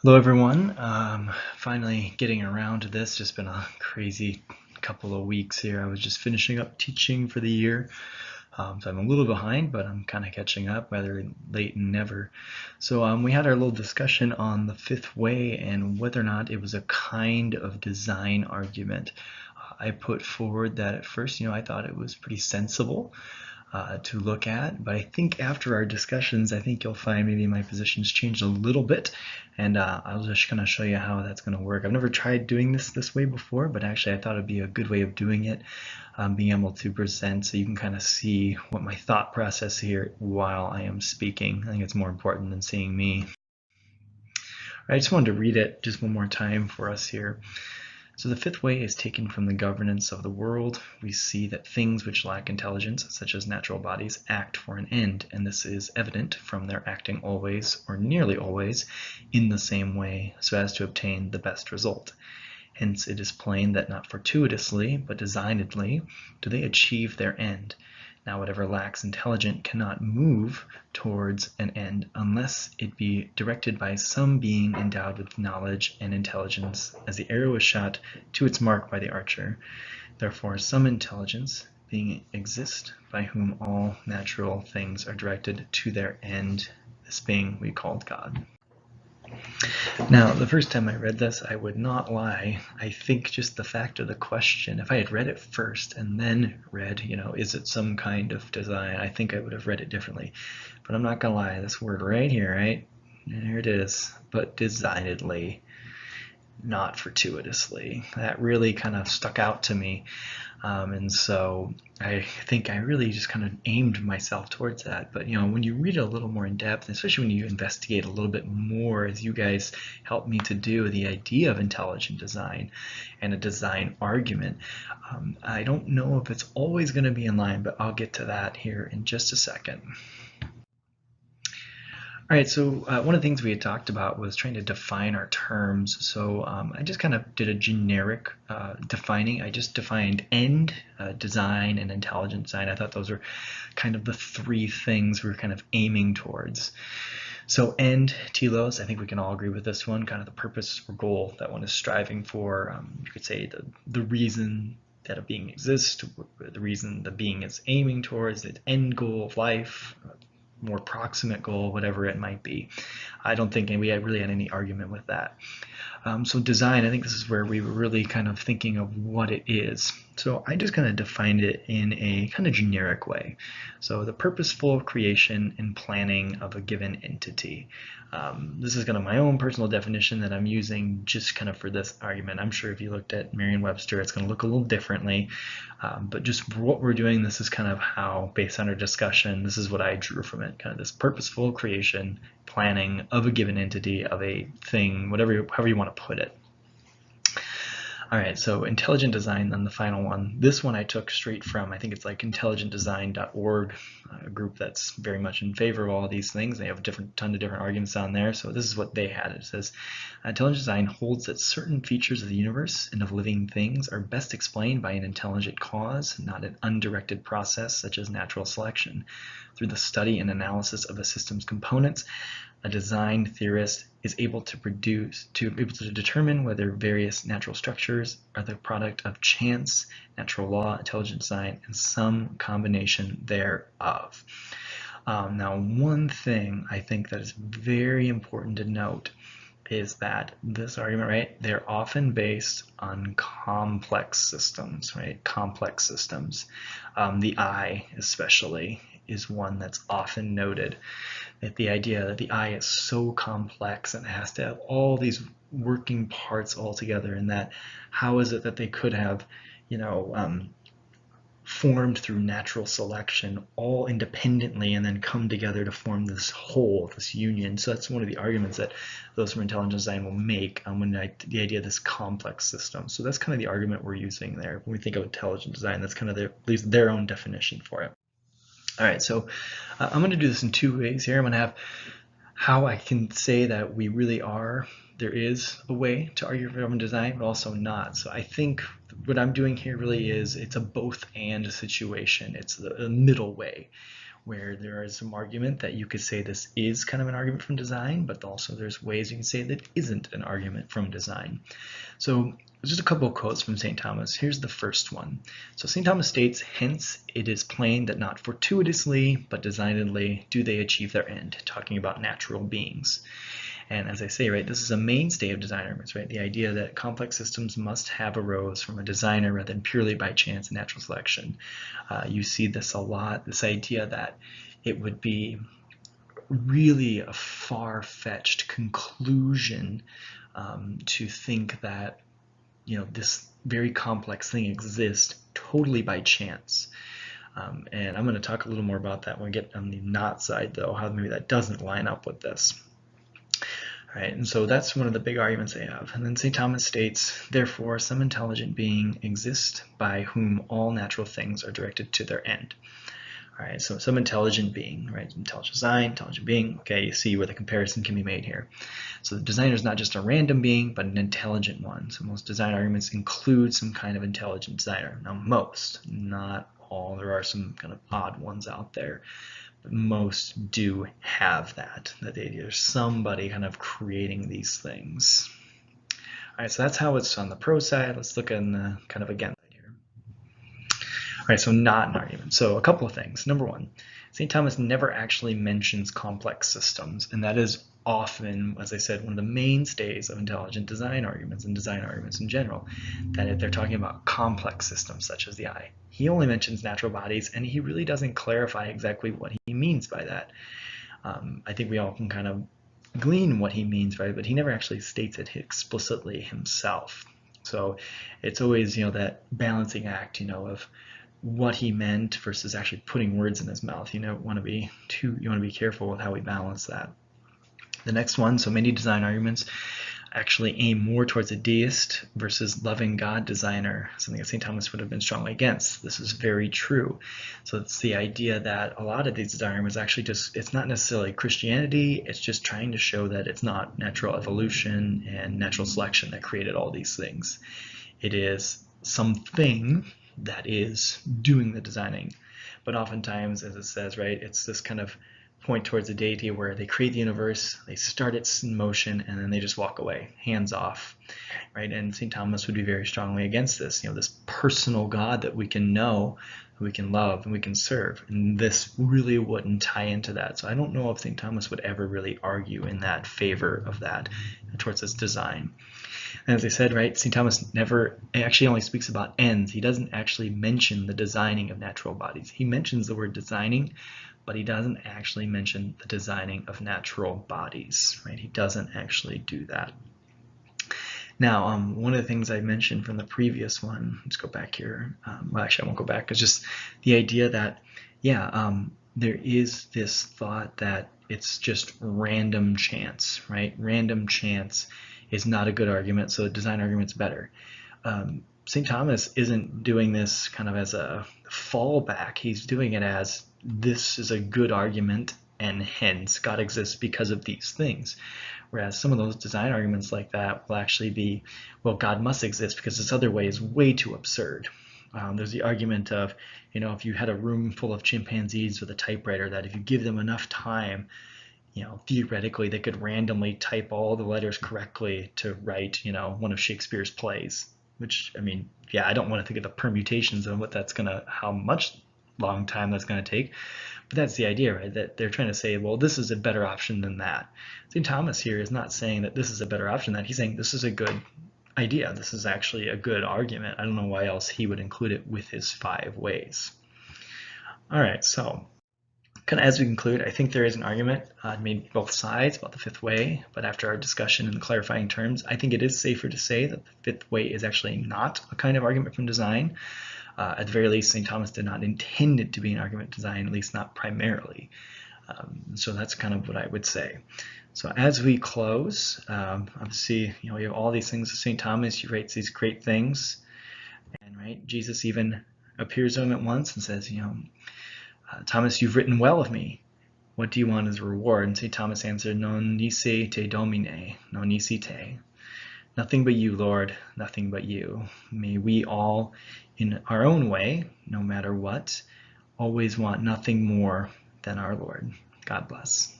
Hello everyone. Finally getting around to this. Just been a crazy couple of weeks here. I was just finishing up teaching for the year. So I'm a little behind, but I'm kind of catching up, rather late and never. So we had our little discussion on the fifth way and whether or not it was a kind of design argument. I put forward that at first, I thought it was pretty sensible to look at, but I think after our discussions, I think you'll find maybe my position's changed a little bit, and I'll just kind of show you how that's going to work. I've never tried doing this way before, but actually I thought it'd be a good way of doing it, being able to present so you can kind of see what my thought process here while I am speaking. I think it's more important than seeing me. I just wanted to read it just one more time for us here. So the fifth way is taken from the governance of the world. We see that things which lack intelligence, such as natural bodies, act for an end, and this is evident from their acting always, or nearly always, in the same way, so as to obtain the best result. Hence it is plain that not fortuitously, but designedly, do they achieve their end. Now whatever lacks intelligence cannot move towards an end unless it be directed by some being endowed with knowledge and intelligence, as the arrow is shot to its mark by the archer. Therefore some intelligence being exists by whom all natural things are directed to their end, this being we called God. Now, the first time I read this, I would not lie. I think just the fact of the question, if I had read it first and then read, is it some kind of design, I think I would have read it differently. But I'm not going to lie, this word right here, right? And here it is, but designedly, not fortuitously. That really kind of stuck out to me. And so I think I really just kind of aimed myself towards that. But when you read it a little more in depth, especially when you investigate a little bit more, as you guys helped me to do, the idea of intelligent design and a design argument, I don't know if it's always going to be in line, but I'll get to that here in just a second. All right, so one of the things we had talked about was trying to define our terms. So I just kind of did a generic defining. I just defined end, design, and intelligent design. I thought those were kind of the three things we were kind of aiming towards. So end, telos, I think we can all agree with this one, kind of the purpose or goal that one is striving for. You could say the reason that a being exists, the reason the being is aiming towards, the end goal of life, more proximate goal, whatever it might be. I don't think we really had any argument with that. So design, I think this is where we were really kind of thinking of what it is. So I just kind of defined it in a kind of generic way. So the purposeful creation and planning of a given entity. This is kind of my own personal definition that I'm using just kind of for this argument. I'm sure if you looked at Merriam-Webster, it's going to look a little differently. But just for what we're doing, this is kind of how, based on our discussion, this is what I drew from it, kind of this purposeful creation, planning of a given entity, of a thing, however you want to put it. All right, so intelligent design, then the final one. This one I took straight from, I think it's like intelligentdesign.org, a group that's very much in favor of all of these things. They have a ton of different arguments on there. So this is what they had. It says, intelligent design holds that certain features of the universe and of living things are best explained by an intelligent cause, not an undirected process such as natural selection. Through the study and analysis of a system's components, a design theorist is able to determine whether various natural structures are the product of chance, natural law, intelligent design, and some combination thereof. Now, one thing I think that is very important to note is that this argument, right, they're often based on complex systems, right? Complex systems. The eye, especially, is one that's often noted. That the idea that the eye is so complex and has to have all these working parts all together, and that how is it that they could have, formed through natural selection all independently and then come together to form this whole, this union. So that's one of the arguments that those from intelligent design will make the idea of this complex system. So that's kind of the argument we're using there. When we think of intelligent design, that's kind of at least their own definition for it. All right, so I'm going to do this in two ways here. I'm going to have how I can say that we really are, there is a way to argue for government design, but also not. So I think what I'm doing here really is, it's a both and situation. It's the middle way where there is some argument that you could say this is kind of an argument from design, but also there's ways you can say that isn't an argument from design. So just a couple of quotes from St. Thomas. Here's the first one. So St. Thomas states, "Hence it is plain that not fortuitously, but designedly do they achieve their end," talking about natural beings. And as I say, right, this is a mainstay of design arguments, right? The idea that complex systems must have arose from a designer rather than purely by chance and natural selection. You see this a lot, this idea that it would be really a far-fetched conclusion to think that, you know, this very complex thing exists totally by chance. And I'm going to talk a little more about that when we get on the not side, though, how maybe that doesn't line up with this. All right, and so that's one of the big arguments they have. And then St. Thomas states, "Therefore, some intelligent being exists by whom all natural things are directed to their end." All right, so some intelligent being, right? Intelligent design, intelligent being. Okay, you see where the comparison can be made here. So the designer is not just a random being, but an intelligent one. So most design arguments include some kind of intelligent designer. Now most, not all. There are some kind of odd ones out there. But most do have that there's somebody kind of creating these things. All right, so that's how it's on the pro side. Let's look in the kind of against side here. All right, so not an argument. So a couple of things. Number one, St. Thomas never actually mentions complex systems, and that is often, as I said, one of the mainstays of intelligent design arguments and design arguments in general, that if they're talking about complex systems such as the eye. He only mentions natural bodies, and he really doesn't clarify exactly what he means by that. I think we all can kind of glean what he means by it, but he never actually states it explicitly himself. So it's always, you know, that balancing act, you know, of what he meant versus actually putting words in his mouth. You want to be careful with how we balance that. The next one, so many design arguments actually aim more towards a deist versus loving God designer, something that St. Thomas would have been strongly against. This is very true. So it's the idea that a lot of these design arguments actually just, it's not necessarily Christianity, it's just trying to show that it's not natural evolution and natural selection that created all these things. It is something that is doing the designing. But oftentimes, as it says, right, it's this kind of point towards a deity where they create the universe, they start it in motion, and then they just walk away, hands off, right? And St. Thomas would be very strongly against this, you know, this personal God that we can know, we can love, and we can serve. And this really wouldn't tie into that. So I don't know if St. Thomas would ever really argue in that favor of that towards this design. And as I said, right, St. Thomas never actually only speaks about ends. He doesn't actually mention the designing of natural bodies. He mentions the word designing, but he doesn't actually mention the designing of natural bodies, right? He doesn't actually do that. Now, one of the things I mentioned from the previous one, let's go back here. Well, actually, I won't go back. It's just the idea that, yeah, there is this thought that it's just random chance, right? Random chance is not a good argument, so the design argument's better. St. Thomas isn't doing this kind of as a fallback. He's doing it as this is a good argument, and hence God exists because of these things. Whereas some of those design arguments like that will actually be, well, God must exist because this other way is way too absurd. There's the argument of, you know, if you had a room full of chimpanzees with a typewriter, that if you give them enough time, you know, theoretically they could randomly type all the letters correctly to write, you know, one of Shakespeare's plays. Which, I mean, yeah, I don't want to think of the permutations of what that's gonna, how much long time that's going to take, but that's the idea, right? That they're trying to say, well, this is a better option than that. St. Thomas here is not saying that this is a better option than that. He's saying this is a good idea. This is actually a good argument. I don't know why else he would include it with his 5 ways. All right, so kind of as we conclude, I think there is an argument made both sides about the 5th way, but after our discussion and clarifying terms, I think it is safer to say that the 5th way is actually not a kind of argument from design. At the very least, St. Thomas did not intend it to be an argument design, at least not primarily. So that's kind of what I would say. So as we close, obviously, you know, we have all these things of St. Thomas. He writes these great things, and right, Jesus even appears to him at once and says, you know, Thomas, you've written well of me. What do you want as a reward? And St. Thomas answered, Non nisi te Domine, non nisi te. Nothing but you, Lord, nothing but you. May we all, in our own way, no matter what, always want nothing more than our Lord. God bless.